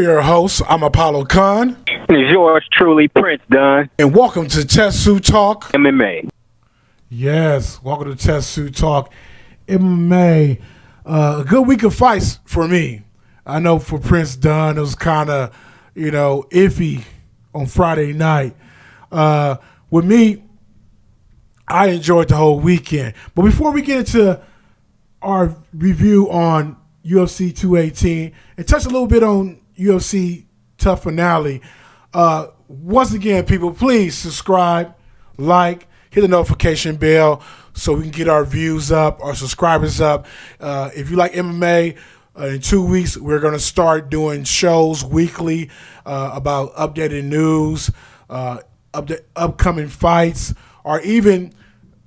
Your host, I'm Apollo Kahn. It's yours truly, Prince Dunn. And welcome to TETSU Talk MMA. Yes, welcome to TETSU Talk MMA. A good week of fights for me. I know for Prince Dunn, it was kind of, iffy on Friday night. With me, I enjoyed the whole weekend. But before we get into our review on UFC 218 and touch a little bit on UFC Tough Finale, once again, people, please subscribe, like, hit the notification bell so we can get our views up, our subscribers up. If you like MMA, in 2 weeks, we're going to start doing shows weekly about updated news, upcoming fights, or even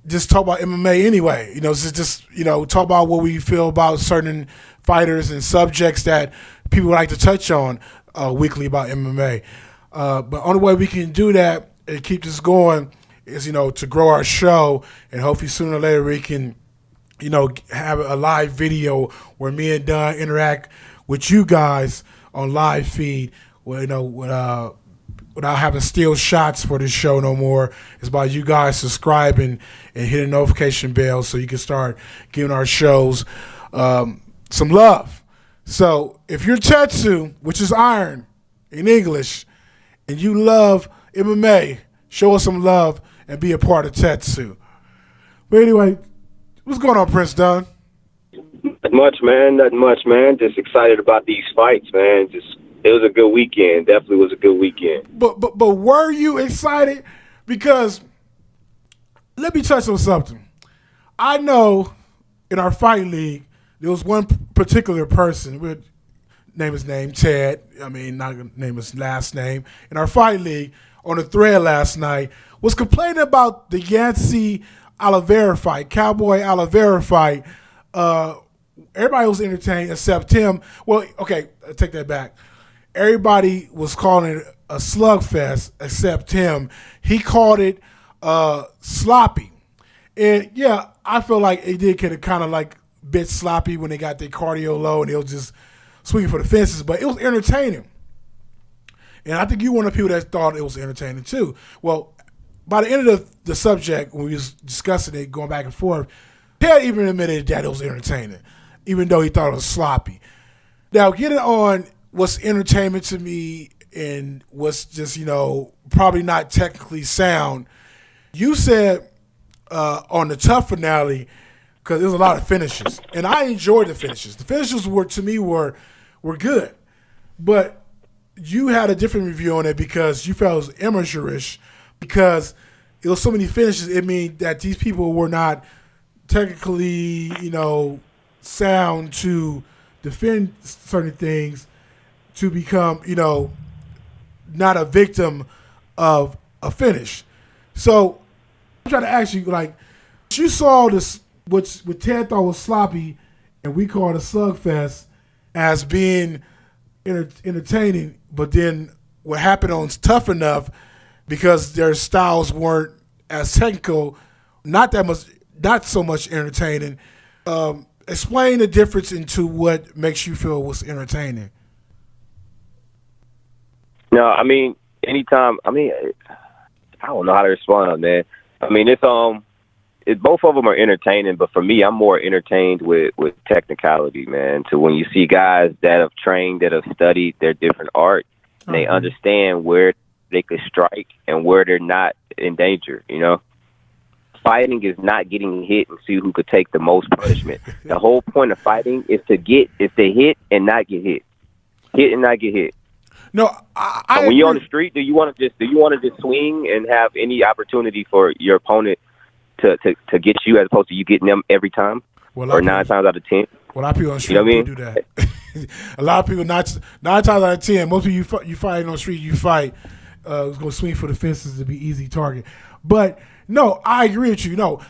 just talk about MMA anyway. Just talk about what we feel about certain fighters and subjects that people like to touch on weekly about MMA. But only way we can do that and keep this going is, to grow our show, and hopefully sooner or later we can, have a live video where me and Dunn interact with you guys on live feed, without having steal shots for this show no more. It's about you guys subscribing and hitting the notification bell so you can start giving our shows some love. So if you're TETSU, which is iron in English, and you love MMA, show us some love and be a part of TETSU. But anyway, what's going on, Prince Dunn? Nothing much, man. Just excited about these fights, man. It was a good weekend. Definitely was a good weekend. But were you excited? Because let me touch on something. I know in our fight league, there was one particular person, we'll name his name, Ted. Not going to name his last name. In our fight league, on the thread last night, was complaining about the Yancy Oliveira fight, Cowboy Oliveira fight. Everybody was entertained except him. Well, okay, I take that back. Everybody was calling it a slugfest except him. He called it sloppy. And, yeah, I feel like it did get kind of like bit sloppy when they got their cardio low and they was just swinging for the fences. But it was entertaining. And I think you were one of the people that thought it was entertaining too. Well, by the end of the subject, when we was discussing it, going back and forth, Ted even admitted that it was entertaining, even though he thought it was sloppy. Now, getting on what's entertainment to me and what's just, probably not technically sound, you said on the Tough Finale, because there's a lot of finishes, and I enjoyed the finishes. The finishes were good, but you had a different review on it because you felt it was amateurish, because it was so many finishes. It means that these people were not technically, sound to defend certain things, to become, not a victim of a finish. So I'm trying to ask you, you saw this, what Ted thought was sloppy, and we call it a slugfest, as being entertaining, but then what happened on Tough Enough, because their styles weren't as technical, not so much entertaining. Explain the difference into what makes you feel was entertaining. No, anytime. I don't know how to respond on that. Both of them are entertaining, but for me, I'm more entertained with technicality, man. To when you see guys that have trained, that have studied their different art, and they understand where they could strike and where they're not in danger. Fighting is not getting hit and see who could take the most punishment. The whole point of fighting is to hit and not get hit. Hit and not get hit. No, when you're on the street, do you want to just swing and have any opportunity for your opponent to get you, as opposed to you getting them every time, or 9 times out of 10? Well, a lot of people on the street do that. A lot of people, 9 times out of 10, most people you fight on the street, it's going to swing for the fences to be easy target. But no, I agree with you. No,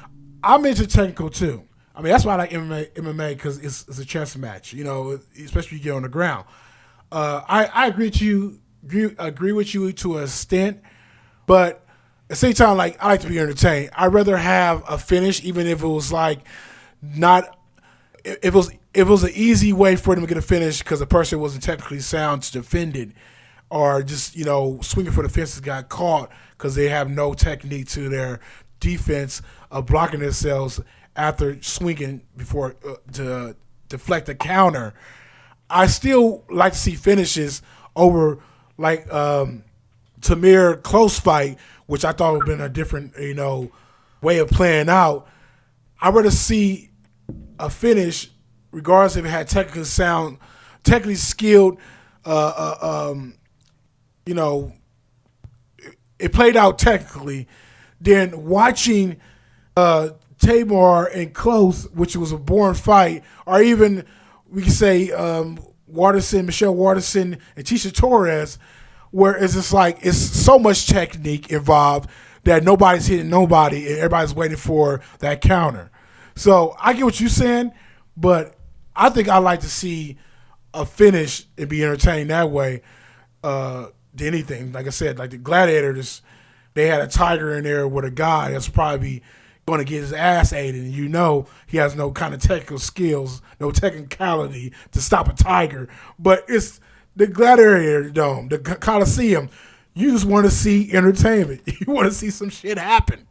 I'm into technical too. That's why I like MMA, because it's a chess match. Especially if you get on the ground. I agree with you to an extent, but at the same time, I like to be entertained. I'd rather have a finish, even if it was if it was if it was an easy way for them to get a finish because the person wasn't technically sound to defend it, or just swinging for the fences got caught because they have no technique to their defense of blocking themselves after swinging before to deflect a counter. I still like to see finishes over like Tamir close fight, which I thought would have been a different way of playing out. I'd rather see a finish, regardless if it had technically sound, technically skilled. It played out technically. Then watching Tamar and Close, which was a born fight, or even we can say Michelle Waterson, and Tisha Torres, where it's just like it's so much technique involved that nobody's hitting nobody and everybody's waiting for that counter. So I get what you're saying, but I think I like to see a finish and be entertained that way than anything. Like I said, like the Gladiators, they had a tiger in there with a guy that's probably going to get his ass ate, and he has no kind of technical skills, no technicality to stop a tiger. But it's the Gladiator Dome, the Coliseum. You just want to see entertainment. You want to see some shit happen.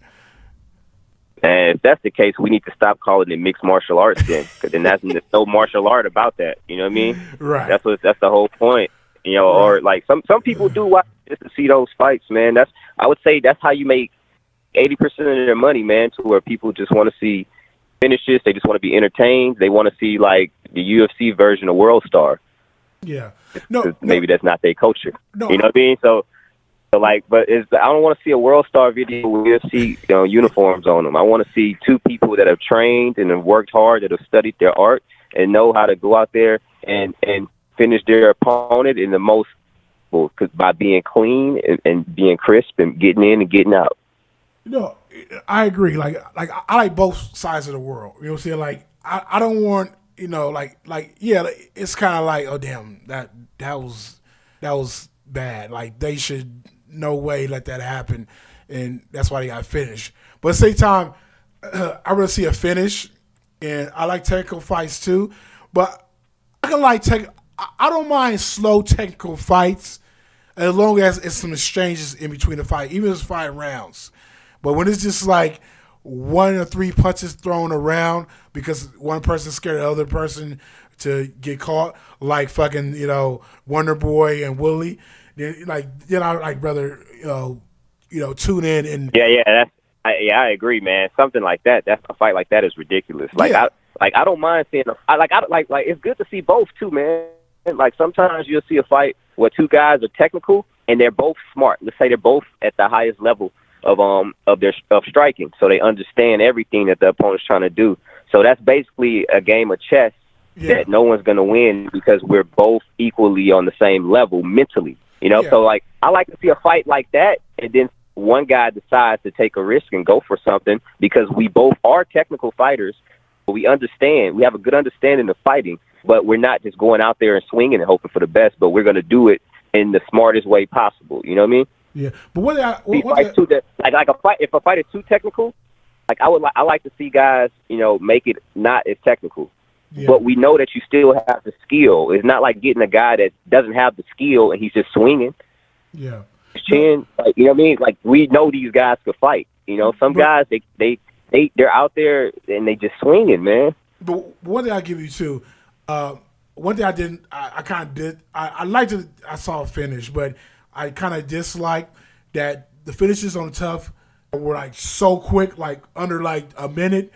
And if that's the case, we need to stop calling it mixed martial arts then, because then there's no martial art about that. You know what I mean? Right. That's the whole point. Right. Or like some people do watch just to see those fights, man. I would say that's how you make 80% of their money, man. To where people just want to see finishes, they just want to be entertained. They want to see like the UFC version of World Star. Yeah. Maybe that's not their culture. No. You know what I mean? So like, but I don't want to see a World Star video with UFC uniforms on them. I want to see two people that have trained and have worked hard, that have studied their art and know how to go out there and finish their opponent in the most, by being clean and being crisp and getting in and getting out. I agree. Like I like both sides of the world. You know what I'm saying? Like I don't want it's kind of like, oh damn, that was bad. Like they should no way let that happen, and that's why they got finished. But at the same time, I really see a finish, and I like technical fights too. But I don't mind slow technical fights as long as it's some exchanges in between the fight, even if it's 5 rounds. But when it's just like 1 or 3 punches thrown around because one person's scared of the other person to get caught, like fucking Wonder Boy and Willie, then I like rather tune in and I agree, man. Something like that. That's a fight like that is ridiculous. Like I don't mind seeing it's good to see both too, man. Like sometimes you'll see a fight where 2 guys are technical and they're both smart. Let's say they're both at the highest level of striking, so they understand everything that the opponent's trying to do. So that's basically a game of chess that no one's gonna win because we're both equally on the same level mentally. So like I like to see a fight like that, and then one guy decides to take a risk and go for something because we both are technical fighters. We understand. We have a good understanding of fighting, but we're not just going out there and swinging and hoping for the best. But we're going to do it in the smartest way possible. You know what I mean? Yeah. But if a fight is too technical, like I like to see guys, make it not as technical. Yeah. But we know that you still have the skill. It's not like getting a guy that doesn't have the skill and he's just swinging. Yeah. Chin, you know what I mean? Like we know these guys could fight. Some guys they're out there and they just swinging, man. But one thing I give you too, one thing I didn't, I kind of did. I liked it. I saw a finish, but I kind of disliked that the finishes on the tough were like so quick, like under like a minute.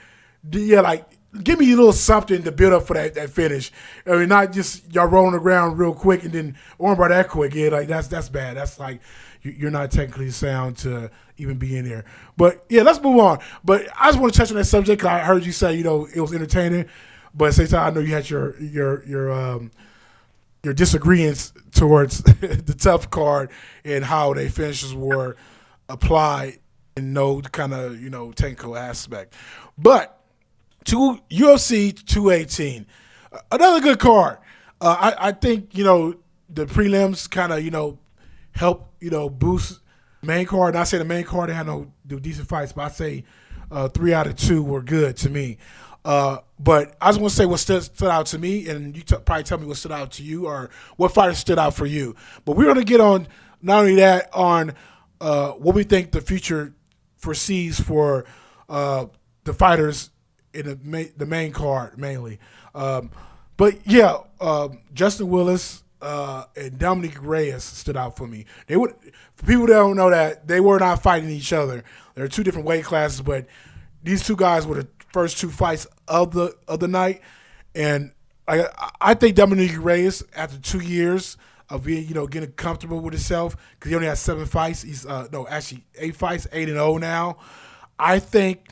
Yeah, like give me a little something to build up for that finish. I mean, not just y'all rolling the ground real quick and then armbar that quick. Yeah, like that's bad. That's like you're not technically sound to even be in there. But yeah, let's move on. But I just want to touch on that subject because I heard you say it was entertaining, but at the same time I know you had your disagreements towards the tough card and how they finishes were applied and no kind of technical aspect. But to UFC 218, another good card. I think the prelims kind of help boost main card. And I say the main card they had no decent fights, but I say 3 out of 2 were good to me. But I just want to say what stood out to me, and you probably tell me what stood out to you or what fighter stood out for you. But we're going to get on not only that on what we think the future foresees for the fighters in the main card mainly. But yeah, Justin Willis and Dominic Reyes stood out for me. For people that don't know that, they were not fighting each other. There are two different weight classes, but these two guys were the first two fights of the night, and I think Dominic Reyes, after 2 years of being getting comfortable with himself, because he only has 7 fights. He's actually 8 fights, 8-0 now. I think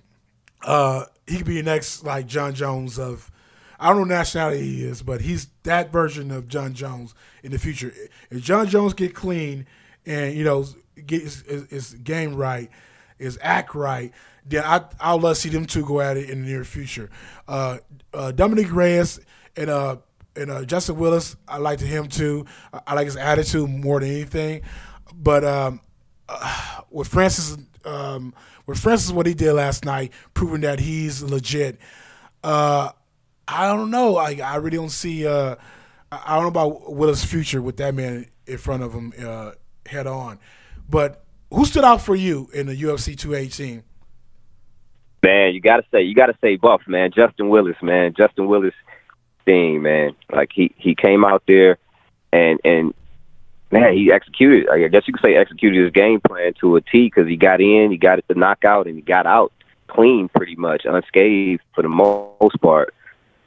he could be the next like John Jones of. I don't know what nationality he is, but he's that version of John Jones in the future. If John Jones get clean and get his game right, his act right, then I'll love to see them two go at it in the near future. Dominic Reyes and Justin Willis, I like him too. I like his attitude more than anything. But with Francis, what he did last night, proving that he's legit. I don't know. I really don't see. I don't know about Willis' future with that man in front of him head on. But who stood out for you in the UFC 218? Man, you gotta say Buff, man. Justin Willis thing, man. Like he came out there and man, he executed. I guess you could say executed his game plan to a T, because he got in, he got it to knockout, and he got out clean, pretty much unscathed for the most part.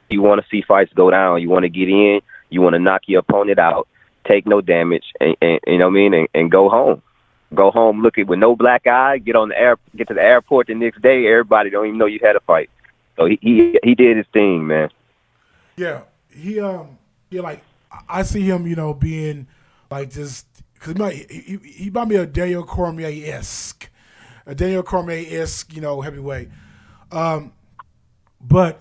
You want to see fights go down. You want to get in. You want to knock your opponent out, take no damage, and you know what I mean, and go home. Go home looking with no black eye. Get to the airport the next day. Everybody don't even know you had a fight. So he did his thing, man. Yeah, like I see him, being like this, because he might be a Daniel Cormier-esque, heavyweight. But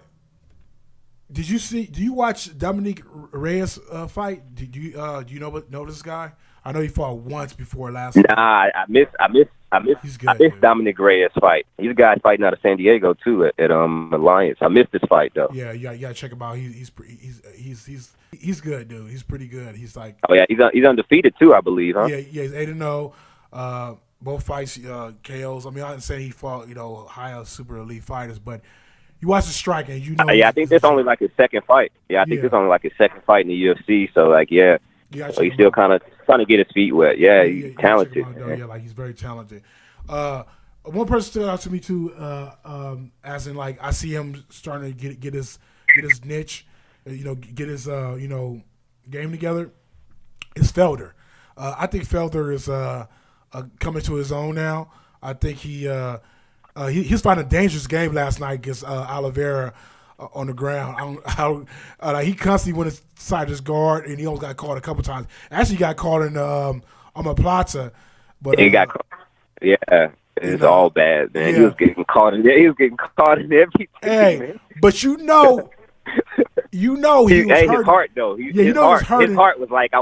do you watch Dominic Reyes fight? Do you know this guy? I know he fought once before last. Nah, I missed Dominic Reyes fight. He's a guy fighting out of San Diego too at Alliance. I missed this fight though. Yeah, you gotta check him out. He's good, dude. He's pretty good. He's like, oh yeah, he's undefeated too, I believe, huh? Yeah, he's 8-0. Both fights KOs. I mean, I didn't say he fought higher super elite fighters, but you watch the strike and I think this only like his second fight. Yeah, I think this only like his second fight in the UFC. So like, yeah. So he's still kind of trying to get his feet wet. Yeah, he's talented. Like he's very talented. One person stood out to me too, as in like I see him starting to get his niche, get his game together. Is Felder. I think Felder is coming to his own now. I think he's fighting a dangerous game last night against Oliveira on the ground. He constantly went inside his guard, and he almost got caught a couple times. Actually, he got caught in Omoplata, but he got caught. Yeah, it's all bad, man. Yeah. He was getting caught in everything. Hey, man. But he was hurt. His heart though. His heart was like, I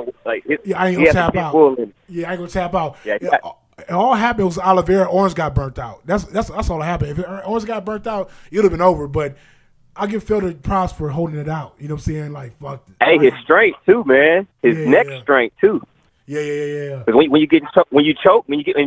ain't gonna tap out. I ain't gonna tap out. Yeah, it all happened was Oliveira Orange got burnt out. That's all that happened. If Orange got burnt out, it would have been over. But I give Felder props for holding it out. You know what I'm saying? Like, fuck. Hey, his strength too, man. His neck strength too. Yeah. Because when you get in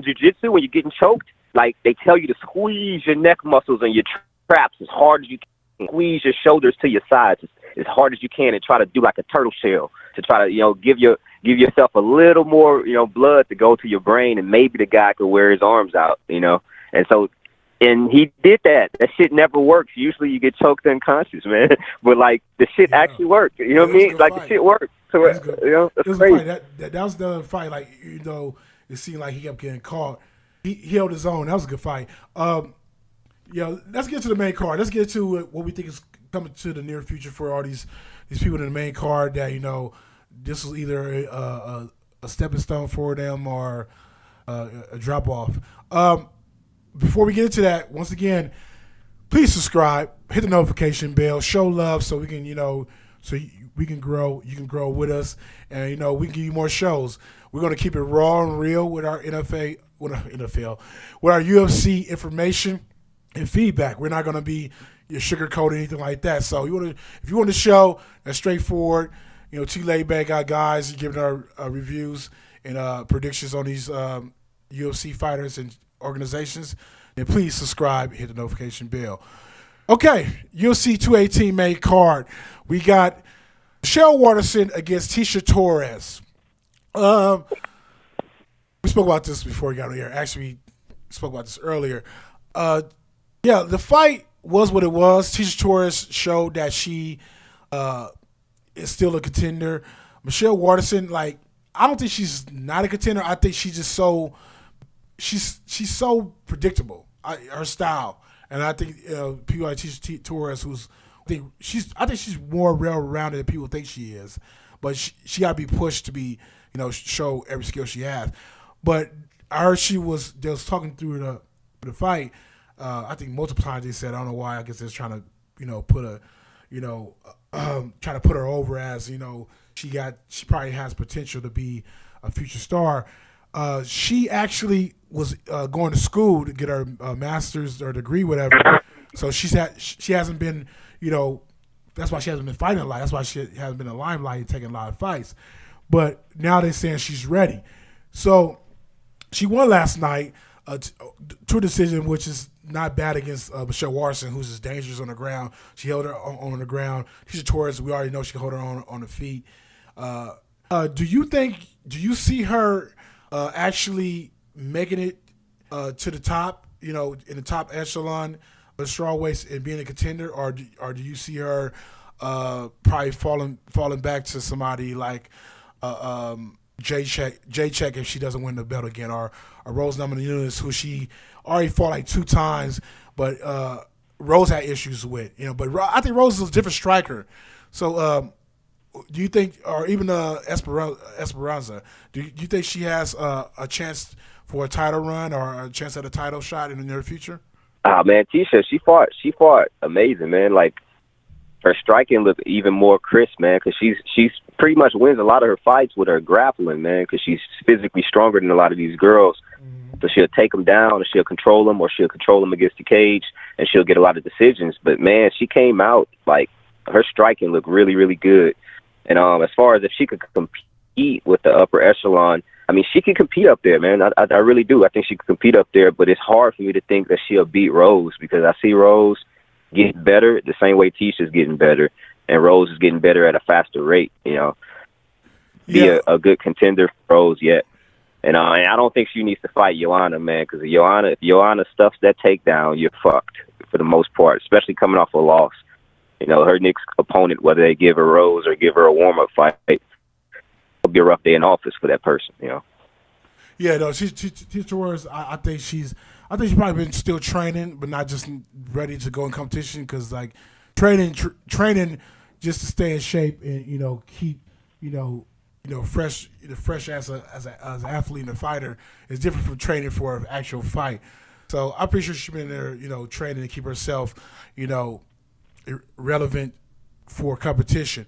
jiu-jitsu, when you're getting choked, like they tell you to squeeze your neck muscles and your traps as hard as you can. Squeeze your shoulders to your sides as hard as you can, and try to do like a turtle shell to try to give yourself a little more blood to go to your brain, and maybe the guy could wear his arms out. And so. And he did that. That shit never works. Usually you get choked unconscious, man. But, like, the shit actually worked. You know what I mean? Like, the shit worked. So, that's crazy. That was the fight. Like, it seemed like he kept getting caught. He held his own. That was a good fight. Let's get to the main card. Let's get to what we think is coming to the near future for all these people in the main card that, this is either a stepping stone for them or a drop-off. Before we get into that, once again, please subscribe, hit the notification bell, show love so we can, we can grow. You can grow with us, and we can give you more shows. We're gonna keep it raw and real with our with our UFC information. and feedback. We're not going to be your sugarcoat or anything like that. So if you want to show that's straightforward, two laid back guys giving our reviews and predictions on these UFC fighters and organizations, then please subscribe, hit the notification bell. Okay, UFC 218 main card. We got Michelle Waterson against Tecia Torres. We spoke about this before we got on here. Actually, we spoke about this earlier. Yeah, the fight was what it was. Tecia Torres showed that she is still a contender. Michelle Waterson, I don't think she's not a contender. I think she's just she's so predictable. Her style, and I think people like Tecia Torres, I think she's more well-rounded than people think she is, but she got to be pushed to be, show every skill she has. But I heard they was talking through the fight. I think multiple times they said, I don't know why. I guess they're trying to put trying to put her over as she probably has potential to be a future star. She actually was going to school to get her master's or degree, whatever. So she hasn't been, that's why she hasn't been fighting a lot. That's why she hasn't been in the limelight and taking a lot of fights. But now they're saying she's ready. So she won last night to a decision, which is not bad against Michelle Waterson, who's just dangerous on the ground. She held her on the ground. Tecia Torres, we already know she can hold her on the feet. Do you see her actually making it to the top, in the top echelon of strawweights and being a contender, or do you see her probably falling back to somebody like J-Check if she doesn't win the belt again, or Rose Namajunas, who she already fought 2 times, but Rose had issues with, But I think Rose is a different striker. So do you think, or even Esperanza, do you think she has a chance for a title run or a chance at a title shot in the near future? Man, Tecia, she fought amazing, man. Her striking looked even more crisp, man, because she's pretty much wins a lot of her fights with her grappling, man, because she's physically stronger than a lot of these girls. So she'll take them down, or she'll control them, or she'll control them against the cage, and she'll get a lot of decisions. But, man, she came out, her striking looked really, really good. And as far as if she could compete with the upper echelon, I mean, she can compete up there, man. I really do. I think she can compete up there, but it's hard for me to think that she'll beat Rose, because I see Rose getting better the same way Ticia's getting better, and Rose is getting better at a faster rate, Be a good contender for Rose yet. And I don't think she needs to fight Joanna, man, because if Joanna stuffs that takedown, you're fucked for the most part, especially coming off a loss. Her next opponent, whether they give her Rose or give her a warm-up fight, it'll be a rough day in office for that person, Yeah, no, Tecia Torres, I think she's probably been still training, but not just ready to go in competition, because training just to stay in shape and keep fresh as an athlete and a fighter is different from training for an actual fight. So I'm pretty sure she's been there, training to keep herself, relevant for competition.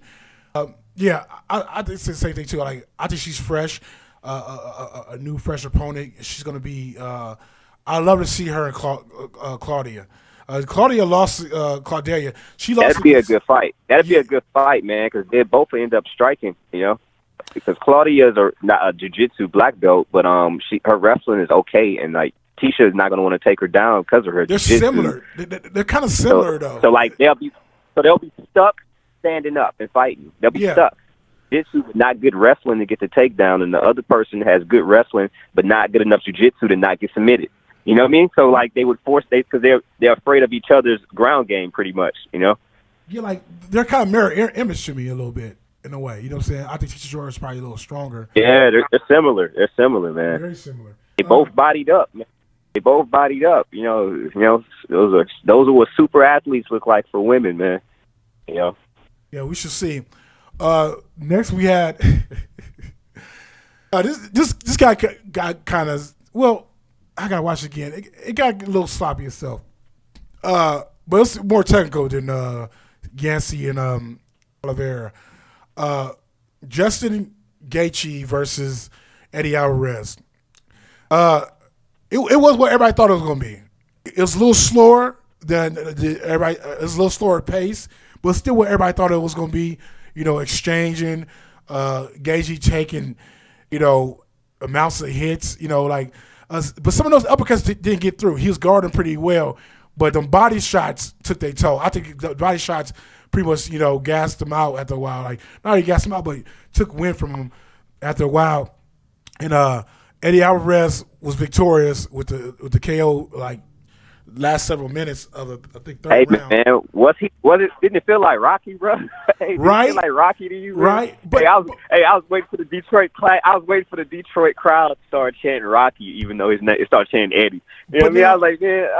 Yeah, I think it's the same thing too. I think she's fresh, a new fresh opponent. She's gonna be. I love to see her and Claudia. Claudia lost Claudia. She lost. That'd be a good fight. That'd be a good fight, man, because they both end up striking. Because Claudia's not a jiu-jitsu black belt, but her wrestling is okay, and Tecia is not going to want to take her down because of her jiu-jitsu. They're similar. They're kind of similar, though. So they'll be stuck standing up and fighting. They'll be stuck. Jiu-jitsu is not good wrestling to get the takedown, and the other person has good wrestling but not good enough jiu-jitsu to not get submitted. You know what I mean? So they would force because they're afraid of each other's ground game, pretty much. Yeah, they're kind of mirror image to me a little bit. In a way, you know what I'm saying? I think Tecia Torres is probably a little stronger. Yeah, they're similar. They're similar, man. Very similar. They both bodied up, man. They both bodied up. Those are what super athletes look like for women, man. Yeah, we should see. Next, we had this guy got kind of I gotta watch it again. It got a little sloppy itself, but it's more technical than Yancey and Oliveira. Justin Gaethje versus Eddie Alvarez. It was what everybody thought it was going to be. It was a little slower than everybody. It's a little slower pace, but still what everybody thought it was going to be. Exchanging, Gaethje taking, amounts of hits. But some of those uppercuts didn't get through. He was guarding pretty well, but them body shots took their toll. I think the body shots pretty much, gassed him out after a while. Like, not only gassed him out, but took wind from him after a while. And Eddie Alvarez was victorious with the KO, like, last several minutes of the, I think, third round. Hey man, didn't it feel like Rocky, bro? Hey, right? Didn't it feel like Rocky to you, bro? Right. But, I was waiting for the Detroit crowd to start chanting Rocky, even though it started chanting Eddie. You know what I mean? I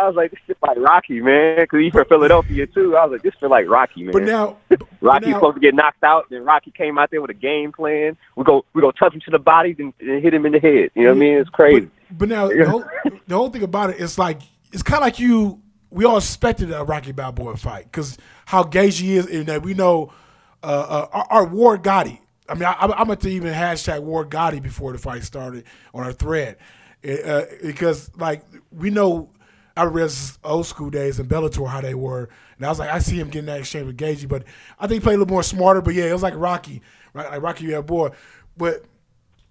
was like, this shit like Rocky, man, because he's from Philadelphia too. I was like, this feel like Rocky, man. But now, Rocky's supposed to get knocked out, then Rocky came out there with a game plan. We go touch him to the body and hit him in the head. You know what I mean? It's crazy. But now the whole thing about it is like, it's kind of like we all expected a Rocky Balboa fight because how Gaethje is, and that we know our Ward Gotti. I mean, I'm going to even hashtag Ward Gotti before the fight started on our thread because, like, we know Alvarez's old school days in Bellator, how they were. And I was like, I see him getting that exchange with Gaethje, but I think he played a little more smarter. But, yeah, it was like Rocky, right? Like Rocky Balboa. But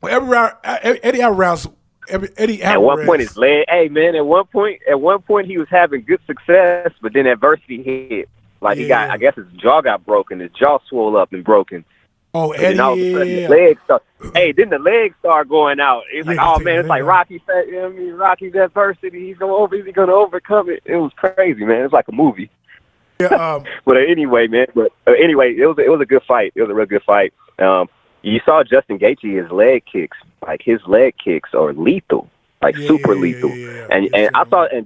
every round, Eddie Alvarez – at one point his leg. Hey man, at one point he was having good success, but then adversity hit. Like he got, I guess his jaw got broken. His jaw swelled up and broken. Oh, Eddie, all of a sudden the legs start going out. It's like, oh man, it's like Rocky. You know what I mean? Rocky's adversity. He's gonna overcome it. It was crazy, man. It's like a movie. Yeah. But anyway, man. It was a good fight. It was a real good fight. You saw Justin Gaethje, his leg kicks. Like, his leg kicks are lethal, like super lethal. And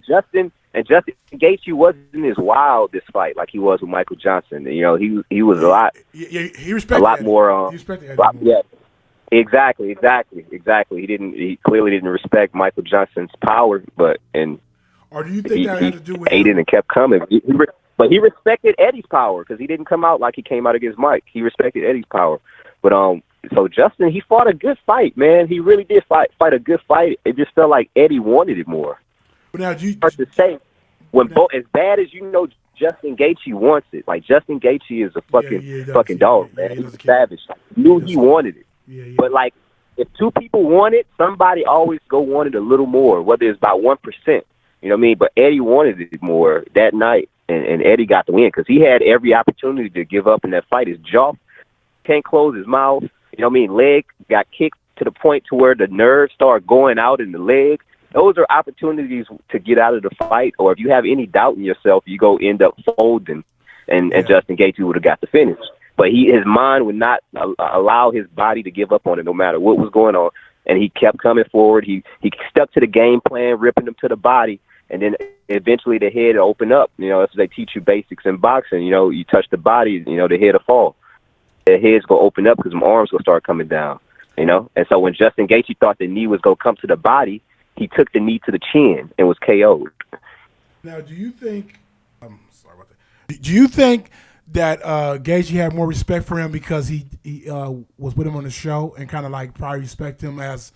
Justin Gaethje wasn't as wild this fight like he was with Michael Johnson. He was a lot. He respected a lot more. He respected Eddie more. Yeah, exactly. He clearly didn't respect Michael Johnson's power, or do you think that had to do with ate it and kept coming? But he respected Eddie's power because he didn't come out like he came out against Mike. He respected Eddie's power. But so Justin, he fought a good fight, man. He really did fight a good fight. It just felt like Eddie wanted it more. But now, hard to say when as bad as Justin Gaethje wants it. Like, Justin Gaethje is a fucking dog, man. He's a savage. He knew he wanted it. But like, if two people want it, somebody always go want it a little more, whether it's by 1%. You know what I mean? But Eddie wanted it more that night, and Eddie got the win because he had every opportunity to give up in that fight. His jaw can't close his mouth. You know what I mean? Leg got kicked to the point to where the nerves start going out in the leg. Those are opportunities to get out of the fight. Or if you have any doubt in yourself, you go end up folding, and Justin Gaethje would have got the finish. But his mind would not allow his body to give up on it no matter what was going on. And he kept coming forward. He stuck to the game plan, ripping them to the body. And then eventually the head will open up. That's what they teach you basics in boxing. You touch the body, the head will fall. The head's going to open up because my arms going to start coming down, And so when Justin Gaethje thought the knee was going to come to the body, he took the knee to the chin and was KO'd. Now, do you think sorry about that. Do you think that Gaethje had more respect for him because he was with him on the show and kind of like probably respect him as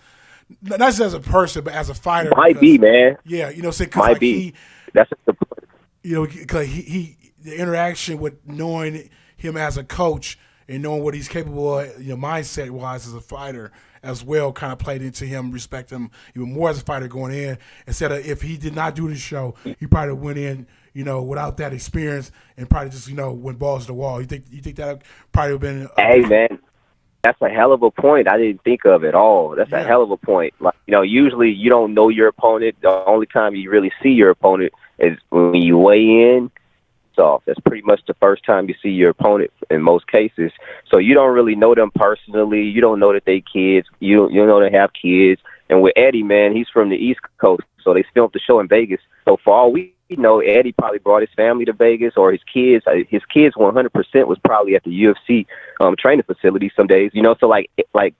not just as a person but as a fighter? Might be, man. Yeah, might be. That's the point. Because the interaction with knowing him as a coach and knowing what he's capable of, mindset-wise as a fighter as well, kind of played into him, respect him even more as a fighter going in. Instead of if he did not do the show, he probably went in, without that experience and probably just, went balls to the wall. You think that probably would have been? Hey, man, that's a hell of a point. I didn't think of it all. That's a hell of a point. Like, usually you don't know your opponent. The only time you really see your opponent is when you weigh in. Off. That's pretty much the first time you see your opponent in most cases. So you don't really know them personally. You don't know that they kids. You don't know they have kids. And with Eddie, man, he's from the East Coast, so they filmed the show in Vegas. So for all we know, Eddie probably brought his family to Vegas, or his kids. His kids 100% was probably at the UFC training facility some days. So like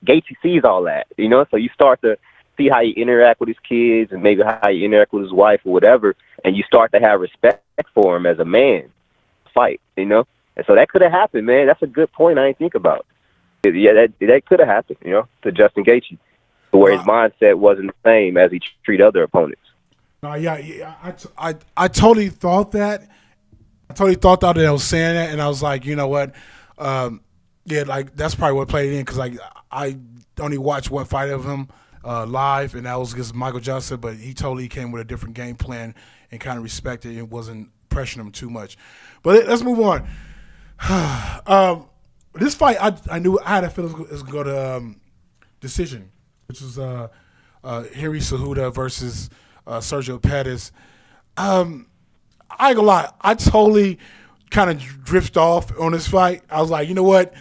Gaethje sees all that. So you start to see how he interact with his kids and maybe how he interact with his wife or whatever, and you start to have respect for him as a man. Fight, and so that could have happened, man. That's a good point I didn't think about. Yeah, that could have happened, to Justin Gaethje, where his mindset wasn't the same as he treat other opponents. I totally thought that. I totally thought that I was saying that, and I was like, you know what? Yeah, like that's probably what played in because like I only watched one fight of him live, and that was against Michael Johnson. But he totally came with a different game plan and kind of respected and wasn't pressuring him too much. But let's move on. This fight, I knew I had a feeling it was going to go to decision, which was Henry Cejudo versus Sergio Pettis. I ain't gonna lie, I totally kind of drifted off on this fight. I was like, you know what?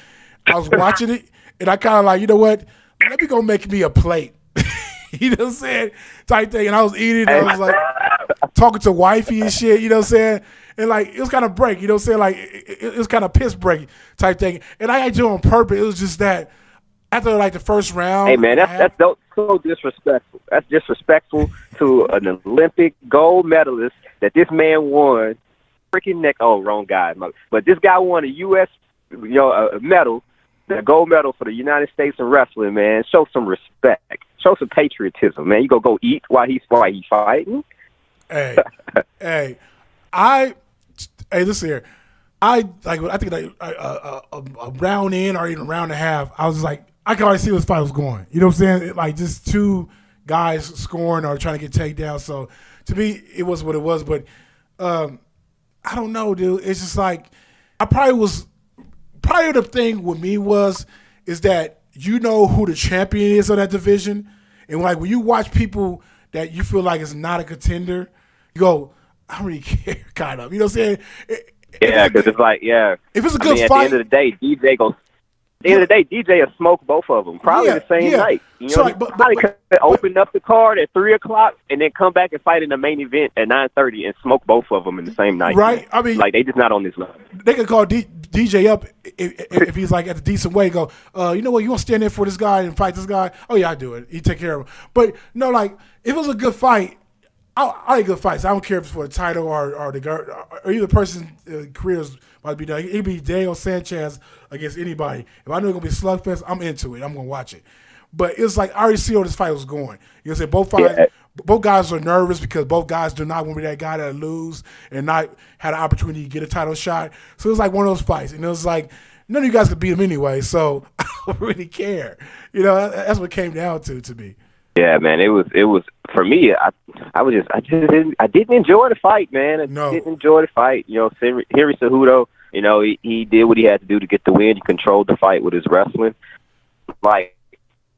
I was watching it, and I kind of like, you know what? Let me go make me a plate. You know what I'm saying? Type thing. And I was eating, and I was like talking to wifey and shit, you know what I'm saying? And like, it was kind of break, you know what I'm saying? Like, it was kind of piss break type thing. And I had to do it on purpose. It was just that after like the first round. Hey, man, that's so disrespectful. That's disrespectful to an Olympic gold medalist that this man won. Freaking neck. Oh, wrong guy. But this guy won a U.S. A medal, a gold medal for the United States in wrestling, man. Show some respect. Show some patriotism, man. You go eat while he's fighting. Hey, listen here. I think like a round in or even a round and a half, I was just like, I could already see where this fight was going. You know what I'm saying? Like just two guys scoring or trying to get takedowns. So to me, it was what it was. But I don't know, dude. It's just like the thing with me is that you know who the champion is of that division, and like when you watch people that you feel like is not a contender, you go, I don't really care, kind of. You know what I'm saying? Yeah, because it's like, yeah. If it's a good fight, fight, at the end of the day, DJ will smoke both of them probably the same night. You know, probably could open up the card at 3:00 and then come back and fight in the main event at 9:30 and smoke both of them in the same night. Right? Man. I mean, like they just not on this level. They could call DJ up if he's like at a decent way. Go, you know what? You want to stand there for this guy and fight this guy? Oh yeah, I do it. He take care of him. But no, like if it was a good fight. I like good fights. I don't care if it's for the title or either person's careers might be done. It could be Daniel Sanchez against anybody. If I know it's gonna be a slugfest, I'm into it. I'm gonna watch it. But it's like I already see how this fight was going. You know, say both guys are nervous because both guys do not want to be that guy that lose and not had an opportunity to get a title shot. So it was like one of those fights, and it was like none of you guys could beat him anyway. So I don't really care. You know, that's what it came down to me. Yeah, man, it was for me. I didn't enjoy the fight, man. I didn't enjoy the fight. You know, Henry Cejudo, you know, he did what he had to do to get the win. He controlled the fight with his wrestling. Like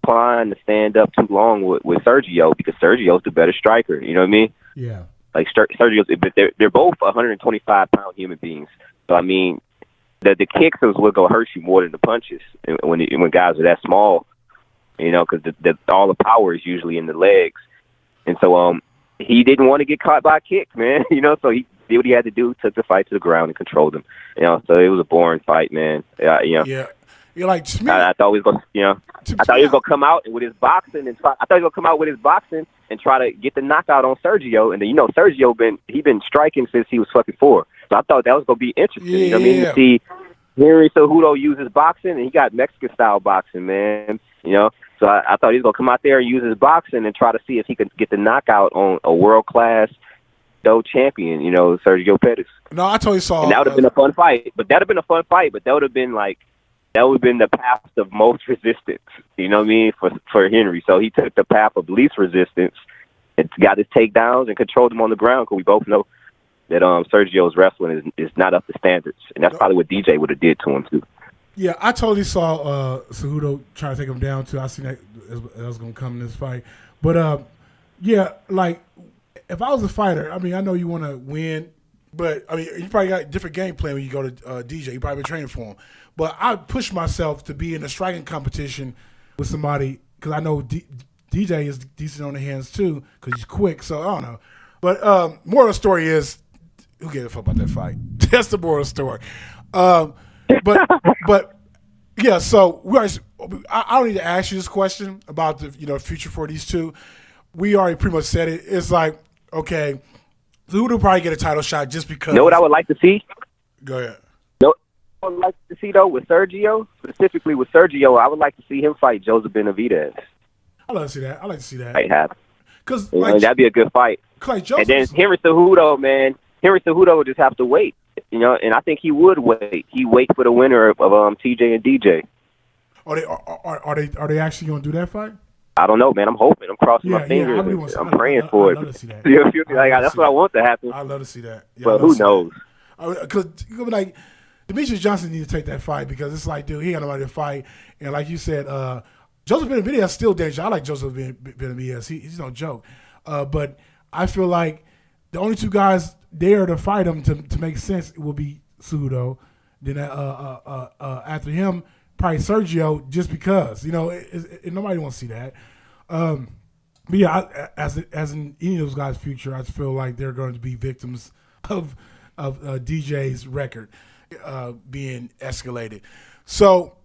trying to stand up too long with Sergio because Sergio's the better striker. You know what I mean? Yeah. Like Sergio's, but they're both 125-pound human beings. So I mean, the kicks is what gonna hurt you more than the punches when guys are that small. You know, because all the power is usually in the legs. And so he didn't want to get caught by a kick, man. You know, so he did what he had to do, took the fight to the ground and controlled him. You know, so it was a boring fight, man. You know. Yeah. You're like, I thought he was going to come out with his boxing and try. I thought he was going to come out with his boxing and try to get the knockout on Sergio. And then, you know, Sergio been striking since he was fucking 4. So I thought that was going to be interesting. Yeah. You know what I mean? To see Henry Cejudo use his boxing, and he got Mexican-style boxing, man. You know? So I thought he was going to come out there and use his boxing and try to see if he could get the knockout on a world-class champion, you know, Sergio Pettis. No, I totally saw. And that would have been a fun fight. But that would have been the path of most resistance, you know what I mean, for Henry. So he took the path of least resistance and got his takedowns and controlled him on the ground because we both know that Sergio's wrestling is not up to standards. And that's probably what DJ would have did to him, too. Yeah, I totally saw Cejudo trying to take him down too. I seen that was going to come in this fight. But yeah, like if I was a fighter, I mean, I know you want to win, but I mean, you probably got a different game plan when you go to DJ. You probably been training for him. But I push myself to be in a striking competition with somebody because I know DJ is decent on the hands too because he's quick. So I don't know. But moral of the story is, who gives a fuck about that fight? That's the moral of the story. But yeah, so I don't need to ask you this question about the future for these two. We already pretty much said it. It's like, okay, who would probably get a title shot just because? You know what I would like to see? Go ahead. You know what I would like to see though with Sergio, specifically with Sergio, I would like to see him fight Joseph Benavidez. I like to see that. Might happen. Because that'd be a good fight. Like and then Henry Cejudo, man. Henry Cejudo would just have to wait, and I think he would wait. He wait for the winner of TJ and DJ. Are they actually going to do that fight? I don't know, man. I'm hoping. I'm crossing my fingers. I'm praying for it. I'd love to see that. You feel me? That's what I want to happen. I'd love to see that. But who knows? Because like Demetrius Johnson needs to take that fight because it's like, dude, he got nobody to fight, and like you said, Joseph Benavidez is still dangerous. I like Joseph Benavidez. He's no joke. But I feel like the only two guys there to fight him to make sense will be Cejudo. Then after him, probably Sergio, just because nobody wants to see that. But yeah, as in any of those guys' future, I feel like they're going to be victims of DJ's record being escalated. So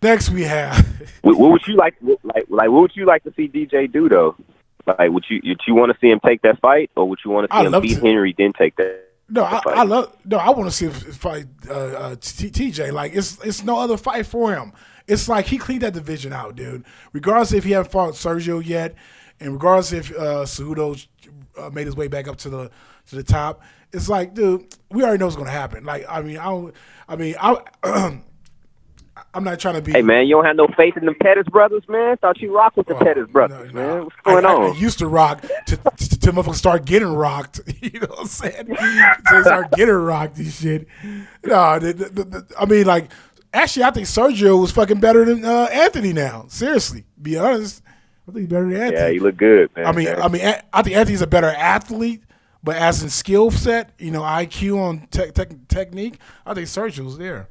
next we have. What would you like? What would you like to see DJ do though? Like, would you want to see him take that fight, or would you want to see him beat Henry then take that? No, I want to see him fight TJ. Like, it's no other fight for him. It's like he cleaned that division out, dude. Regardless if he haven't fought Sergio yet, and regardless if Cejudo made his way back up to the top, it's like, dude, we already know what's going to happen. Like, I'm not trying to be. Hey, man, you don't have no faith in them Pettis brothers, man? Thought you rock with the Pettis brothers, man. What's going on? I used to rock to motherfuckers start getting rocked. You know what I'm saying? To start getting rocked and shit. No, actually, I think Sergio was fucking better than Anthony now. Seriously, be honest. I think he's better than Anthony. Yeah, he look good, man. I think Anthony's a better athlete, but as in skill set, IQ on technique, I think Sergio's there.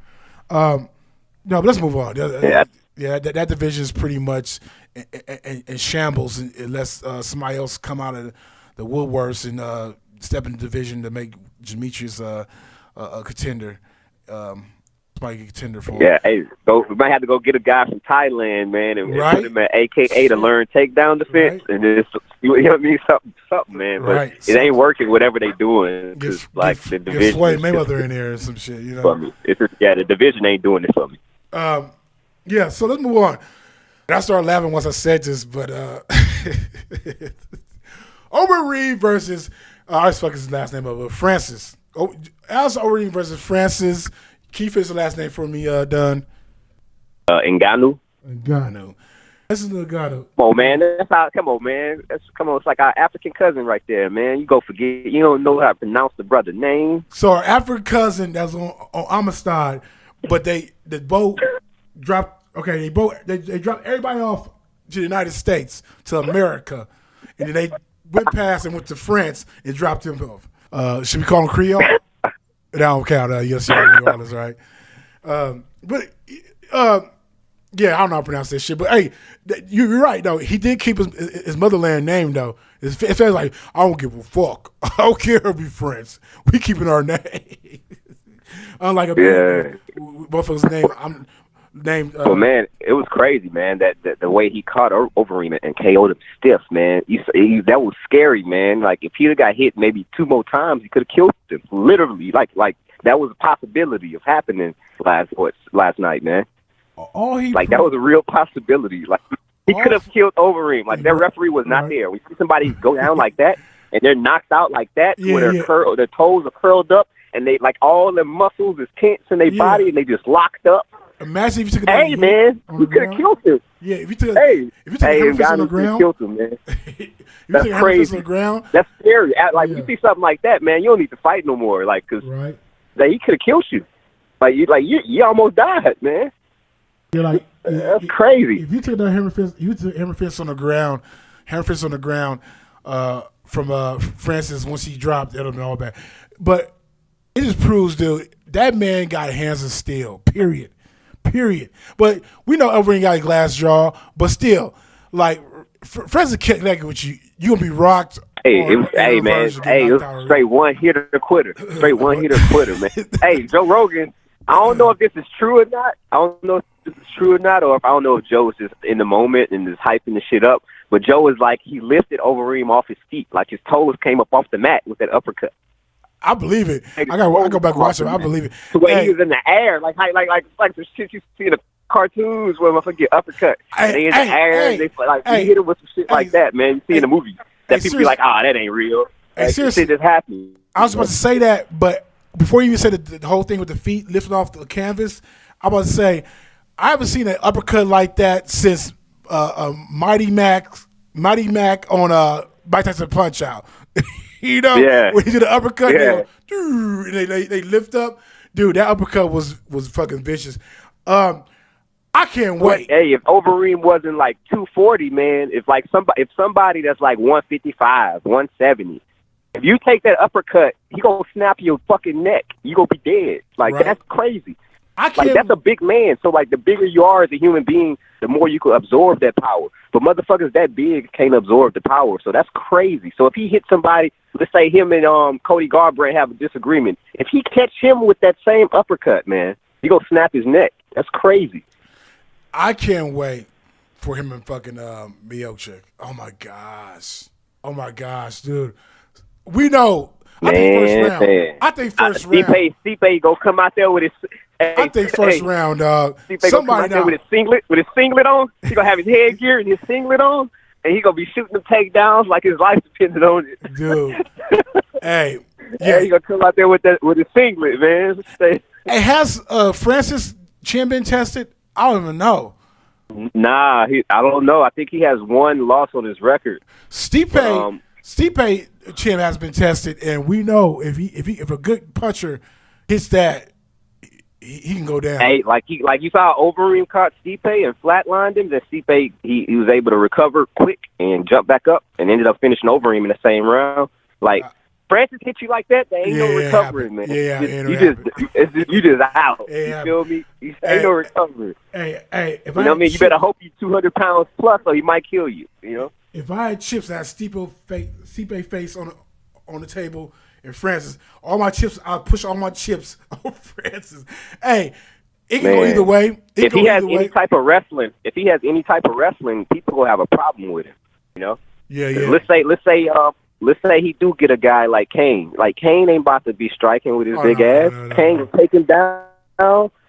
No, but let's move on. That division is pretty much in shambles unless somebody else come out of the woodworks and step in the division to make Demetrius a contender. Somebody a contender for him. Yeah, hey, we might have to go get a guy from Thailand, man, and put him at AKA to learn takedown defense, and just something, man. But it ain't working. Whatever they doing, because the division. Get Floyd Mayweather in there or some shit, For me, the division ain't doing it for me. So let's move on. And I started laughing once I said this, but Overeem versus I always fuck his last name up, Francis. Alice Overeem versus Francis. Can you finish the last name for me, Dunn? Ngannou. This is Ngannou. Come on, man. Come on, man. It's like our African cousin right there, man. You go forget. You don't know how to pronounce the brother's name. So our African cousin that's on Amistad, but they both dropped. Okay, they dropped everybody off to the United States, to America, and then they went past and went to France and dropped him off. Should we call him Creole? That don't count. Yes, New Orleans, right? Yeah, I don't know how to pronounce that shit. But hey, you're right though. He did keep his motherland name though. It feels like I don't give a fuck. I don't care if we friends. We keeping our name. Unlike motherfucker's name. I'm named. Well, man, it was crazy, man. That the way he caught Overeem and KO'd him stiff, man. That was scary, man. Like if he'd have got hit maybe 2 more times, he could have killed him. Literally, like that was a possibility of happening last night, man. That was a real possibility. Like he could have killed Overeem. Like their referee was not there. We see somebody go down like that and they're knocked out like that, where their toes are curled up and they like all their muscles is tense in their body and they just locked up. Imagine if you took a man, you could have killed him. Yeah, if you took a hammer fist on the ground, killed him, man. That's crazy. On the ground, that's scary. Like you see something like that, man, you don't need to fight no more. Like, cause he could have killed you. You almost died, man. Yeah, that's crazy. If you took that hammer fist on the ground, from Francis once he dropped, it'll be all bad. But it just proves, dude, that man got hands of steel. Period. But we know Overeem got a glass jaw, but still, like Francis can't connect with you. You gonna be rocked. Hey, it was straight one hitter quitter. Man. Hey, Joe Rogan. I don't know if this is true or not. or if I don't know if Joe is just in the moment and just hyping the shit up. But Joe is like he lifted Overeem off his feet, like his toes came up off the mat with that uppercut. I believe it. I go back and watch it. I believe it. The way he was in the air, like the shit you see in the cartoons where motherfuckers get uppercut. They in the air, they hit him with some shit like that, man. You see in the movie. that people be like, that ain't real. Hey, like, seriously, shit just happened. I was about to say that, but before you even said the whole thing with the feet lifting off the canvas, I was about to say I haven't seen an uppercut like that since Mighty Mac on Mike Tyson Punch Out. You know, when he did the uppercut, and they lift up. Dude, that uppercut was fucking vicious. I can't wait. Hey, if Overeem wasn't like 240, man, if somebody that's like 155, 170, if you take that uppercut, he gonna snap your fucking neck. You gonna be dead. Like that's crazy. That's a big man. So like the bigger you are as a human being, the more you can absorb that power. But motherfuckers that big can't absorb the power. So that's crazy. So if he hit somebody, let's say him and Cody Garbrandt have a disagreement. If he catch him with that same uppercut, man, he gonna snap his neck. That's crazy. I can't wait for him and fucking Miocic. Oh my gosh, dude. We know. I think first round. Stipe go come out there with his. I think first round, dog. Somebody now with his singlet on. He gonna have his headgear and his singlet on, and he gonna be shooting them takedowns like his life depended on it. Dude, hey, he gonna come out there with his singlet, man. Hey, has Francis Chin been tested? I don't even know. Nah, I don't know. I think he has one loss on his record. Stipe Chin has been tested, and we know if a good puncher hits that, he can go down. Hey, like you saw Overeem caught Stipe and flatlined him. Then Stipe he was able to recover quick and jump back up and ended up finishing Overeem in the same round. Like Francis hit you like that, there ain't no recovering, man. You just out. You feel me? Ain't no recovering. Hey, if you know what I mean? You better hope you 200 pounds plus, or he might kill you. You know. If I had chips that had Stipe face on the table and Francis, all my chips, I'll push all my chips on Francis. Hey, it can go either way. If he has any type of wrestling, people will have a problem with him. You know. Yeah. Let's say he do get a guy like Kahn. Like Kahn ain't about to be striking with his big ass. Kahn will take him down.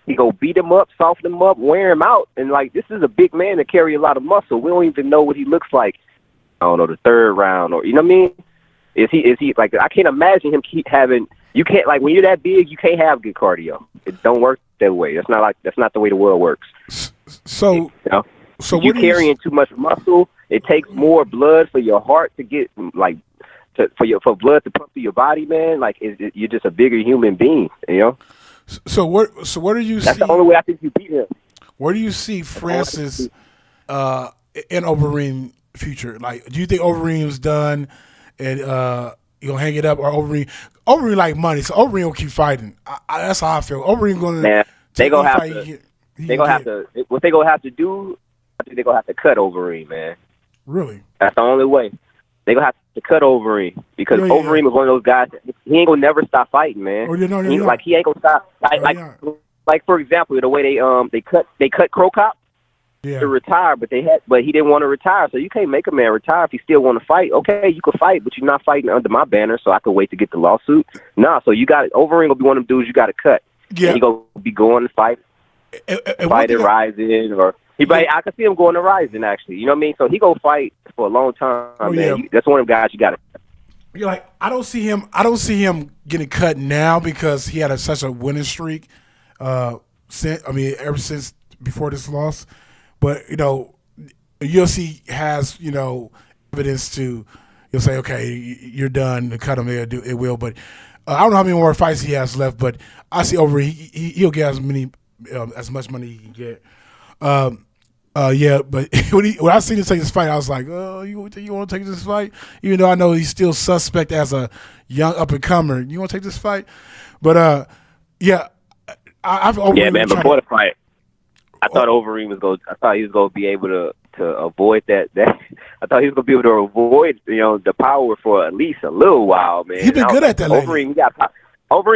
He go beat him up, soften him up, wear him out. And like this is a big man to carry a lot of muscle. We don't even know what he looks like. I don't know, the third round, or you know what I mean? Is he like, I can't imagine him keep having, you can't, like when you're that big, you can't have good cardio. It don't work that way. That's not the way the world works. So you know? So you carrying too much muscle. It takes more blood for your heart to get for blood to pump through your body, man. Like you're just a bigger human being, you know. So where do you see? That's the only way I think you beat him. Where do you see Francis in Overeem future? Like, do you think Overeem's done and you gonna hang it up, or Overeem like money, so Overeem will keep fighting? That's how I feel. Overeem gonna. Man, what they gonna have to do, I think they're gonna have to cut Overeem, man. Really? That's the only way. They're gonna have to cut Overeem because Overeem is one of those guys that he ain't gonna never stop fighting, man. He ain't gonna stop. Like for example, the way they cut Crow Cop to retire, but he didn't want to retire, so you can't make a man retire if he still want to fight. Okay, you can fight, but you're not fighting under my banner, so I could wait to get the lawsuit. Nah, so you got Overeem gonna be one of them dudes you got to cut. Yeah, and he gonna be going to fight at Rising, or I can see him going to Rising actually. You know what I mean? So he gonna fight for a long time, man. Yeah. That's one of them guys you got to. You're like, I don't see him getting cut now because he had such a winning streak. Ever since before this loss. But, UFC has, evidence to, you'll say, okay, you're done, to cut him there, it will. But I don't know how many more fights he has left, but I see he'll get as much money he can get. But when I seen him take this fight, I was like, oh, you want to take this fight? Even though I know he's still suspect as a young up-and-comer. You want to take this fight? But, man, before the fight, I thought Overeem was going. I thought he was going to be able to avoid that. I thought he was going to be able to avoid, the power for at least a little while, man. He's been good at that. Overeem